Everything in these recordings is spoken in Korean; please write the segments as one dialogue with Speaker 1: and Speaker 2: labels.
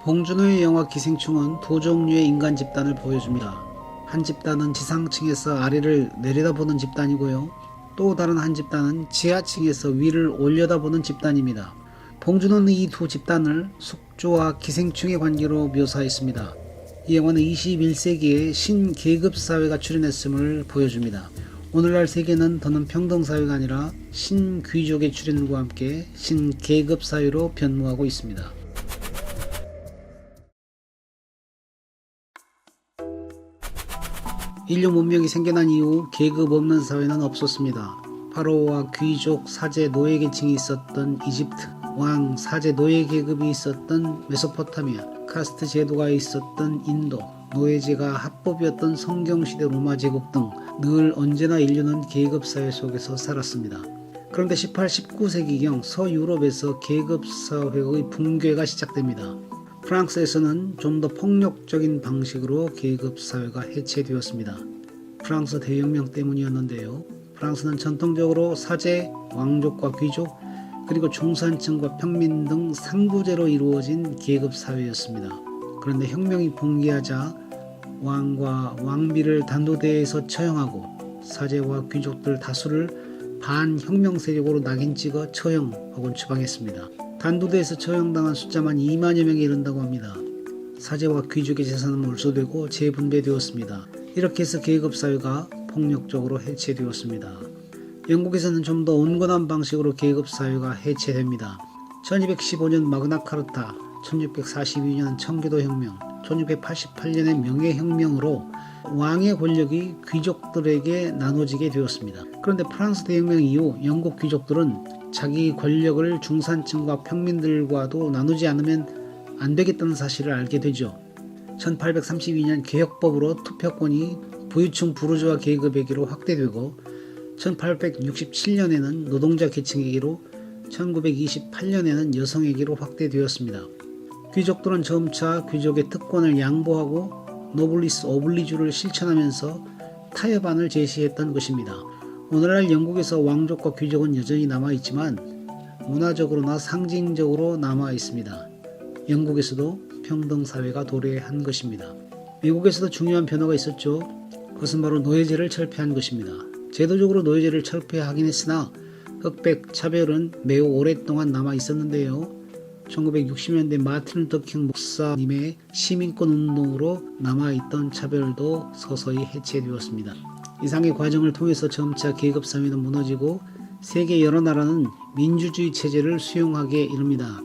Speaker 1: 봉준호의 영화 기생충은 두 종류의 인간 집단을 보여줍니다. 한 집단은 지상층에서 아래를 내려다보는 집단이고요. 또 다른 한 집단은 지하층에서 위를 올려다보는 집단입니다. 봉준호는 이 두 집단을 숙주와 기생충의 관계로 묘사했습니다. 이 영화는 21세기의 신계급사회가 출현했음을 보여줍니다. 오늘날 세계는 더는 평등사회가 아니라 신귀족의 출현과 함께 신계급사회로 변모하고 있습니다. 인류 문명이 생겨난 이후 계급 없는 사회는 없었습니다. 파로와 귀족, 사제, 노예 계층이 있었던 이집트, 왕, 사제, 노예 계급이 있었던 메소포타미아, 카스트 제도가 있었던 인도, 노예제가 합법이었던 성경시대 로마 제국 등 늘 언제나 인류는 계급사회 속에서 살았습니다. 그런데 18, 19세기경 서유럽에서 계급사회의 붕괴가 시작됩니다. 프랑스에서는 좀 더 폭력적인 방식으로 계급사회가 해체되었습니다. 프랑스 대혁명 때문이었는데요. 프랑스는 전통적으로 사제, 왕족과 귀족, 그리고 중산층과 평민 등 상부제로 이루어진 계급사회였습니다. 그런데 혁명이 붕괴하자 왕과 왕비를 단도대에서 처형하고 사제와 귀족들 다수를 반혁명 세력으로 낙인 찍어 처형 혹은 추방했습니다. 단도대에서 처형당한 숫자만 2만여 명에 이른다고 합니다. 사제와 귀족의 재산은 몰수되고 재분배되었습니다. 이렇게 해서 계급사회가 폭력적으로 해체되었습니다. 영국에서는 좀 더 온건한 방식으로 계급사회가 해체됩니다. 1215년 마그나카르타, 1642년 청교도혁명, 1688년의 명예혁명으로 왕의 권력이 귀족들에게 나눠지게 되었습니다. 그런데 프랑스 대혁명 이후 영국 귀족들은 자기 권력을 중산층과 평민들과도 나누지 않으면 안 되겠다는 사실을 알게 되죠. 1832년 개혁법으로 투표권이 부유층 부르주아 계급에게로 확대되고 1867년에는 노동자 계층에게로 1928년에는 여성에게로 확대되었습니다. 귀족들은 점차 귀족의 특권을 양보하고 노블리스 오블리주를 실천하면서 타협안을 제시했던 것입니다. 오늘날 영국에서 왕족과 귀족은 여전히 남아있지만 문화적으로나 상징적으로 남아있습니다. 영국에서도 평등사회가 도래한 것입니다. 미국에서도 중요한 변화가 있었죠. 그것은 바로 노예제를 철폐한 것입니다. 제도적으로 노예제를 철폐하긴 했으나 흑백 차별은 매우 오랫동안 남아있었는데요. 1960년대 마틴 루터 킹 목사님의 시민권 운동으로 남아있던 차별도 서서히 해체되었습니다. 이상의 과정을 통해서 점차 계급사회는 무너지고 세계 여러 나라는 민주주의 체제를 수용하게 이릅니다.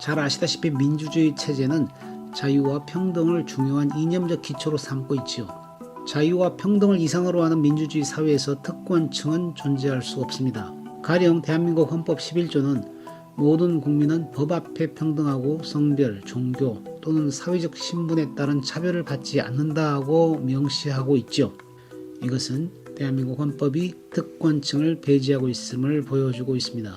Speaker 1: 잘 아시다시피 민주주의 체제는 자유와 평등을 중요한 이념적 기초로 삼고 있지요. 자유와 평등을 이상으로 하는 민주주의 사회에서 특권층은 존재할 수 없습니다. 가령 대한민국 헌법 11조는 모든 국민은 법 앞에 평등하고 성별, 종교 또는 사회적 신분에 따른 차별을 받지 않는다고 명시하고 있죠. 이것은 대한민국 헌법이 특권층을 배제하고 있음을 보여주고 있습니다.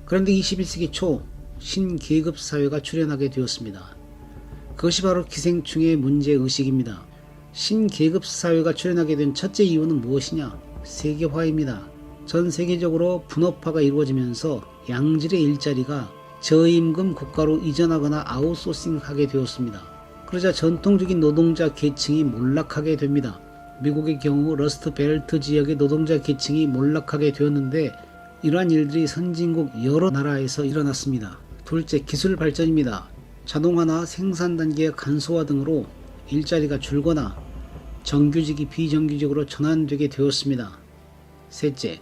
Speaker 1: 그런데 21세기 초 신계급 사회가 출현하게 되었습니다. 그것이 바로 기생충의 문제의식입니다. 신계급 사회가 출현하게 된 첫째 이유는 무엇이냐? 세계화입니다. 전 세계적으로 분업화가 이루어지면서 양질의 일자리가 저임금 국가로 이전하거나 아웃소싱하게 되었습니다. 그러자 전통적인 노동자 계층이 몰락하게 됩니다. 미국의 경우 러스트 벨트 지역의 노동자 계층이 몰락하게 되었는데 이러한 일들이 선진국 여러 나라에서 일어났습니다. 둘째, 기술 발전입니다. 자동화나 생산 단계의 간소화 등으로 일자리가 줄거나 정규직이 비정규직으로 전환되게 되었습니다. 셋째,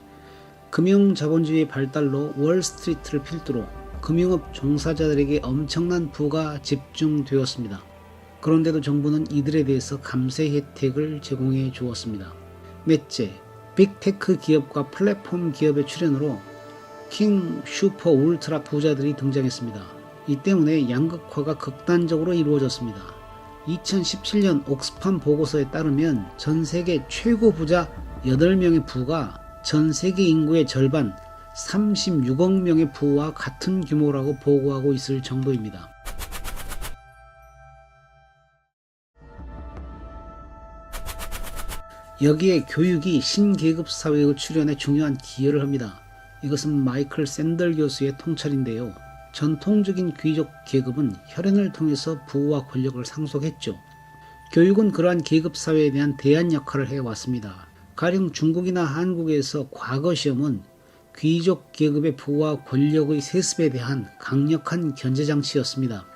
Speaker 1: 금융자본주의의 발달로 월스트리트를 필두로 금융업 종사자들에게 엄청난 부가 집중되었습니다. 그런데도 정부는 이들에 대해서 감세 혜택을 제공해 주었습니다. 넷째, 빅테크 기업과 플랫폼 기업의 출현으로 킹, 슈퍼, 울트라 부자들이 등장했습니다. 이 때문에 양극화가 극단적으로 이루어졌습니다. 2017년 옥스팜 보고서에 따르면 전 세계 최고 부자 8명의 부가 전 세계 인구의 절반 36억 명의 부와 같은 규모라고 보고하고 있을 정도입니다. 여기에 교육이 신계급 사회의 출현에 중요한 기여를 합니다. 이것은 마이클 샌들 교수의 통찰인데요. 전통적인 귀족 계급은 혈연을 통해서 부와 권력을 상속했죠. 교육은 그러한 계급 사회에 대한 대안 역할을 해왔습니다. 가령 중국이나 한국에서 과거 시험은 귀족 계급의 부와 권력의 세습에 대한 강력한 견제장치였습니다.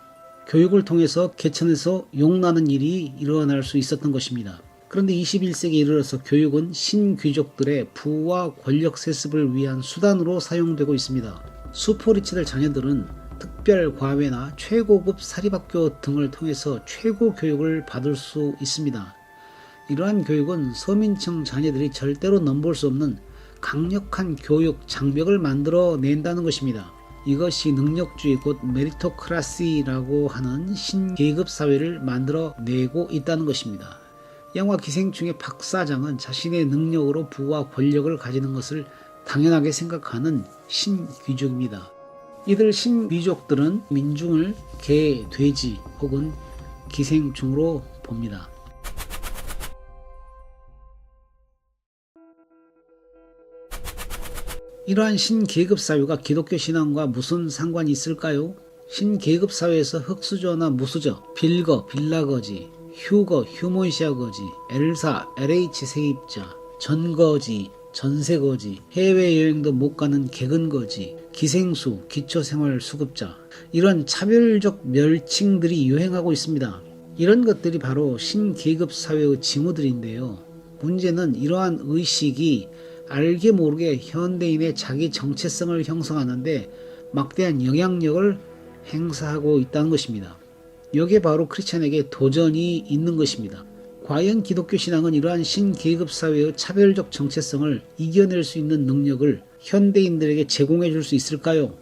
Speaker 1: 교육을 통해서 개천에서 용나는 일이 일어날 수 있었던 것입니다. 그런데 21세기에 이르러서 교육은 신귀족들의 부와 권력 세습을 위한 수단으로 사용되고 있습니다. 수포리치들 자녀들은 특별 과외나 최고급 사립학교 등을 통해서 최고 교육을 받을 수 있습니다. 이러한 교육은 서민층 자녀들이 절대로 넘볼 수 없는 강력한 교육 장벽을 만들어 낸다는 것입니다. 이것이 능력주의 곧 메리토크라시라고 하는 신계급 사회를 만들어 내고 있다는 것입니다. 영화 기생충의 박 사장은 자신의 능력으로 부와 권력을 가지는 것을 당연하게 생각하는 신귀족입니다. 이들 신귀족들은 민중을 개, 돼지 혹은 기생충으로 봅니다. 이러한 신계급 사회가 기독교 신앙과 무슨 상관이 있을까요? 신계급 사회에서 흑수저나 무수저, 빌거, 빌라거지, 휴거, 휴모시아 거지, 엘사, LH 세입자, 전거지, 전세거지, 해외여행도 못 가는 개근거지, 기생수, 기초생활수급자, 이런 차별적 멸칭들이 유행하고 있습니다. 이런 것들이 바로 신계급 사회의 징후들인데요. 문제는 이러한 의식이 알게 모르게 현대인의 자기 정체성을 형성하는데 막대한 영향력을 행사하고 있다는 것입니다. 여기에 바로 크리스찬에게 도전이 있는 것입니다. 과연 기독교 신앙은 이러한 신계급 사회의 차별적 정체성을 이겨낼 수 있는 능력을 현대인들에게 제공해 줄 수 있을까요?